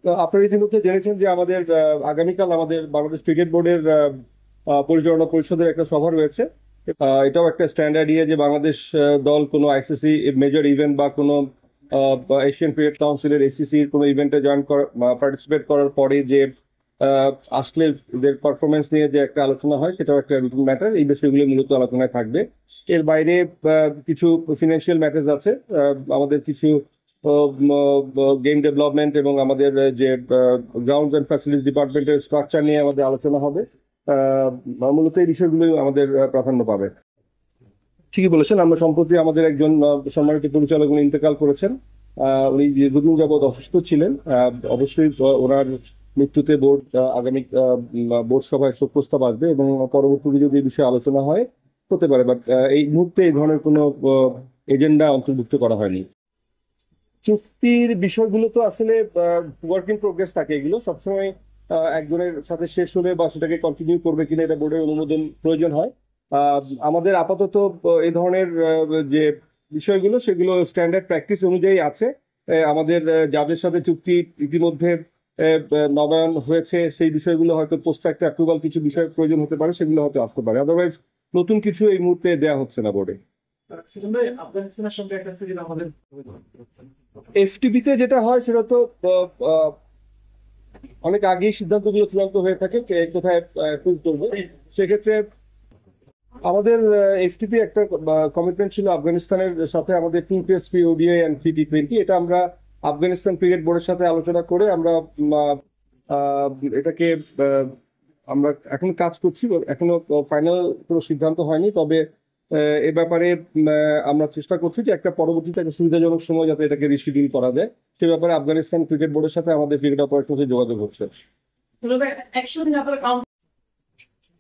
তো আপনারা ইতিমধ্যে জেনেছেন যে আমাদের আগামীকাল আমাদের বাংলাদেশ ক্রিকেট বোর্ডের পরিচালনা পরিষদের একটা সভা রয়েছে। এটাও একটা স্ট্যান্ডার্ড ইয়ে যে বাংলাদেশ দল কোনো আইসিসি মেজর ইভেন্ট বা কোনো এশিয়ান ক্রিকেট কাউন্সিলের এসিসির কোনো ইভেন্টে জয়েন করা পার্টিসিপেট করার পরে যে আসলে এদের পারফরমেন্স নিয়ে যে একটা আলোচনা হয় সেটাও একটা নতুন ম্যাটার। এই বিষয়গুলো মূলত আলোচনায় থাকবে। এর বাইরে কিছু ফিনান্সিয়াল ম্যাটার্স আছে। আমাদের কিছু গেম ডেভেলপমেন্ট এবং আমাদের যে গ্রাউন্ডস অ্যান্ড ফ্যাসিলিটিস ডিপার্টমেন্টের স্ট্রাকচার নিয়ে আমাদের আলোচনা হবে। মূলত এই বিষয়গুলোই আমাদের প্রাধান্য পাবে। ঠিকই বলেছেন, আমরা সম্প্রতি আমাদের একজন সম্মানিত পরিচালক উনি ইন্তেকাল করেছেন। উনি দীর্ঘদিন যাবৎ অসুস্থ ছিলেন। অবশ্যই ওনার মৃত্যুতে বোর্ড আগামী বোর্ড সভায় শোক প্রস্তাব আসবে এবং পরবর্তীতে যদি এই বিষয়ে আলোচনা হয় হতে পারে, বাট এই মুহূর্তে এই ধরনের কোনো এজেন্ডা অন্তর্ভুক্ত করা হয়নি। চুক্তির বিষয়গুলো তো আসলে ওয়ার্ক ইন প্রোগ্রেস থাকে, এগুলো সবসময় একজনের সাথে শেষ হলে বা সেটাকে কন্টিনিউ করবে কিনা এটা বোর্ডের অনুমোদন প্রয়োজন হয়। আমাদের আপাতত এই ধরনের যে বিষয়গুলো সেগুলো স্ট্যান্ডার্ড প্র্যাকটিস অনুযায়ী আছে। আমাদের যাদের সাথে চুক্তি ইতিমধ্যে নবায়ন হয়েছে সেই বিষয়গুলো হয়তো পোস্ট ফ্যাক্টর অ্যাপ্রুভাল কিছু বিষয় প্রয়োজন হতে পারে, সেগুলো হয়তো আসতে পারে। আদারওয়াইজ নতুন কিছু এই মুহূর্তে দেওয়া হচ্ছে না বোর্ডে। এফটিপিতে যেটা হয় সেটা তো আহ, অনেক আগেই সিদ্ধান্তগুলো চূড়ান্ত হয়ে থাকে কে কোথায় অ্যাপ্রুভ করবে। সেক্ষেত্রে আমাদের এফটিপি একটা কমিটমেন্ট ছিল আফগানিস্তানের সাথে, আমাদের 2 টেস্ট, 3 ODI অ্যান্ড 3 T20। এটা আমরা আফগানিস্তান ক্রিকেট বোর্ডের সাথে আলোচনা করে আমরা এটাকে আমরা এখন কাজ করছি। এখনো ফাইনাল কোনো সিদ্ধান্ত হয়নি, তবে এ ব্যাপারে আমরা চেষ্টা করছি যে একটা পরবর্তীতে একটা সুবিধাজনক সময় যাতে এটাকে রিশিডিউল করা যায় সে ব্যাপারে আফগানিস্তান ক্রিকেট বোর্ডের সাথে আমাদের ক্রিকেট অপারেশনের যোগাযোগ হচ্ছে।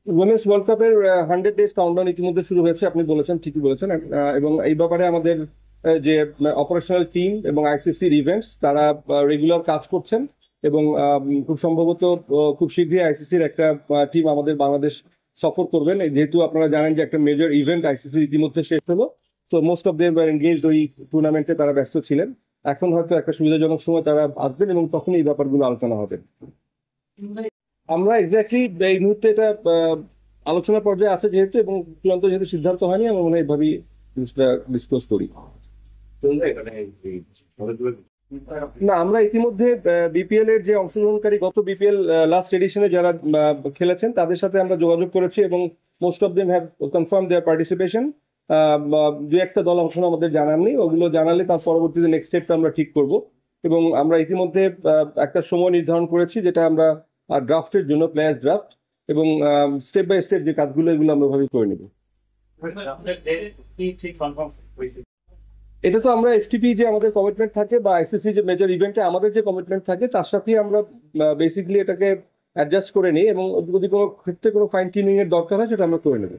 উইমেন্স ওয়ার্ল্ড কাপের 100 ডেজ কাউন্টডাউন ইতিমধ্যে শুরু হয়েছে, আপনি বলেছেন, ঠিকই বলেছেন। এবং এই ব্যাপারে আমাদের যে অপারেশনাল টিম এবং আইসিসির ইভেন্টস তারা রেগুলার কাজ করছেন এবং খুব সম্ভবত খুব শীঘ্রই আইসিসির একটা টিম আমাদের বাংলাদেশ সফর করবেন। যেহেতু আপনারা জানেন যে একটা মেজর ইভেন্ট আইসিসির ইতিমধ্যে শেষ হলো, তো most of them are engaged ওই টুর্নামেন্টে তারা ব্যস্ত ছিলেন। এখন হয়তো একটা সুবিধাজনক সময় তারা আসবেন এবং তখন এই ব্যাপারগুলো আলোচনা হবে। আমরা এক্স্যাক্টলি এই মুহূর্তে এটা আলোচনা পর্যায়ে আছে যেহেতু এবং চূড়ান্ত যেহেতু সিদ্ধান্ত হয়নি, আমরা মনে হয় এইভাবেই ডিসক্লোজ করি। না, আমরা ইতিমধ্যে বিপিএল এর যে অংশগ্রহণকারী গত বিপিএল লাস্ট এডিশনে যারা খেলেছেন তাদের সাথে আমরা যোগাযোগ করেছি এবং most of them have confirm there participation. দু একটা দল অংশ আমাদের জানাননি, ওগুলো জানালে তার পরবর্তীতে নেক্সট স্টেপটা আমরা ঠিক করব। এবং আমরা ইতিমধ্যে একটা সময় নির্ধারণ করেছি যেটা আমরা ড্রাফটের জন্য, প্লেয়ার্স ড্রাফট, এবং স্টেপ বাই স্টেপ যে কাজগুলো এগুলো আমরা ভাবে করে নেব। এটা তো আমরা এফটিপি যে আমাদের কমিটমেন্ট থাকে বা আইসিসি যে মেজর ইভেন্টে আমাদের যে কমিটমেন্ট থাকে তার সাথেই আমরা বেসিক্যালি এটাকে অ্যাডজাস্ট করে নিই এবং যদি কোনো ক্ষেত্রে কোনো ফাইন টিউনিং এর দরকার হয় সেটা আমরা করে নেব।